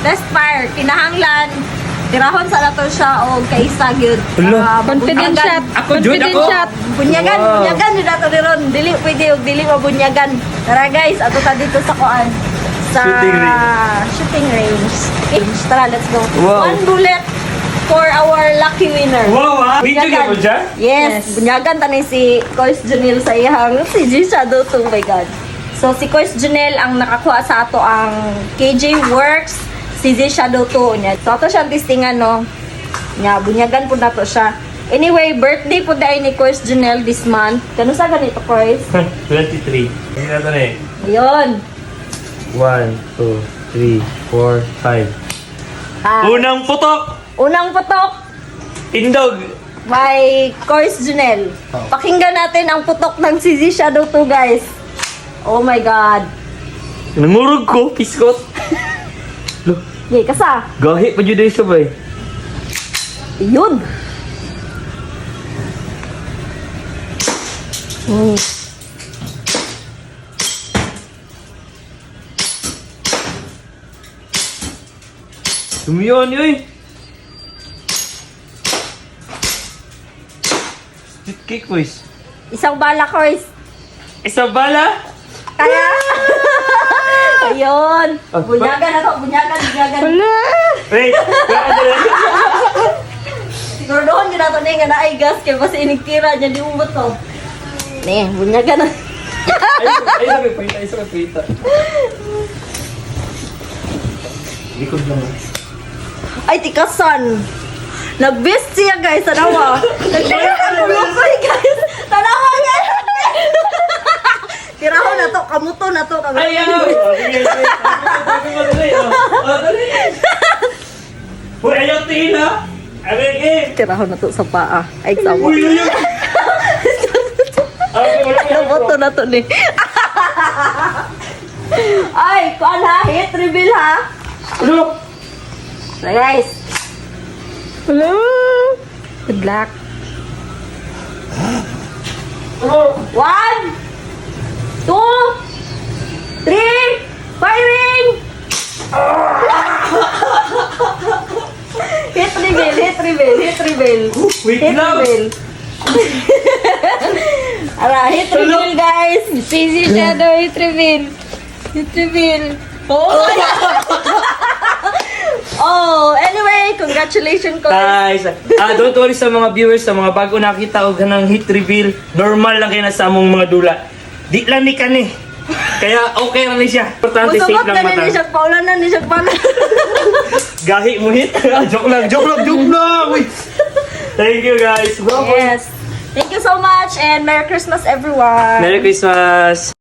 Test fire. Kinahanglan. Tirahon sa nato siya o kaisa gyud. Confident shot. Ako, Jud, ako. Bunyagan, Wow. bunyagan yun nato ni Ron. Dili pwede og dili mabunyagan. Tara guys, ato ta dito sa kuan. Sa shooting range. Tara, let's go. Wow. 1 bullet for our lucky winner. Wow, video ka po dyan? Yes, bunyagan tani si Kois Junel sa iyang si G Shadow 2, my God. So si Kois Junel ang nakakuha sa ato ang KJ Works si G Shadow 2 niya. So ato siyang testingan no. Nya bunyagan po nato siya. Anyway, birthday po dahil ni Kois Junel this month. Kano sa ganito, Kois? 23. Hindi na ito na eh. Ayun. 1, 2, 3, 4, 5. Ah, Unang putok! unang putok Indog! by Kois Junel. Pakinggan natin ang putok ng si G Shadow 2, guys. Oh my God. Nangurog ko, piskot. Look, Yay, kasa. gahi pa dyan dahil sabay. Yun. Tumiyon yun. Split cake boys. Isang bala, Kois. Isa bala? Kaya. Ayun. Ah, Bunyagan na to. Bunyagan, bunyagan. Wait, Siguraduhan nyo na to nga na ay gas. Kaya basta inigtira dyan. Di mo ba to? Ne, bunyagan na. ay sabi pita, ay sabi pita. Likod lang. Ay, tikasan. Nag-best siya, guys. Tanawa. Nag-best ang lukoy, guys. Tanawa, guys. Tiraho na to. Kamuto na to. Ay, ano? Sige, sige. Sabi mo dali, oh. Oh, dali. Uy, ayaw tingin, ha? Abig, Tiraho na to sa paa. Ay, sawa. Uy, uy, uy. Naboto na to ni. Ay, kuan ha? Hit reveal ha? Ano? So guys. Hello. Good luck. Ano? 1, 2, 3, firing! Hit reveal, hit reveal, hit reveal. Wait Hit lang. reveal. Ara, hit reveal guys. Easy Shadow, hit reveal. Hit reveal. Oh, oh, anyway, congratulations ko. Guys, don't worry sa mga viewers, sa mga bago nakita og ganang hit reveal, normal lang kayo na sa among mga dula. Di lang ni kani. Kaya okay lang ni siya. Importante safe Musugot lang na ni mata. siya paulan na ni siya paulan. Gahi mo hit. Joke lang, joke lang, joke lang. Wait. Thank you guys. Yes. Thank you so much and Merry Christmas everyone. Merry Christmas.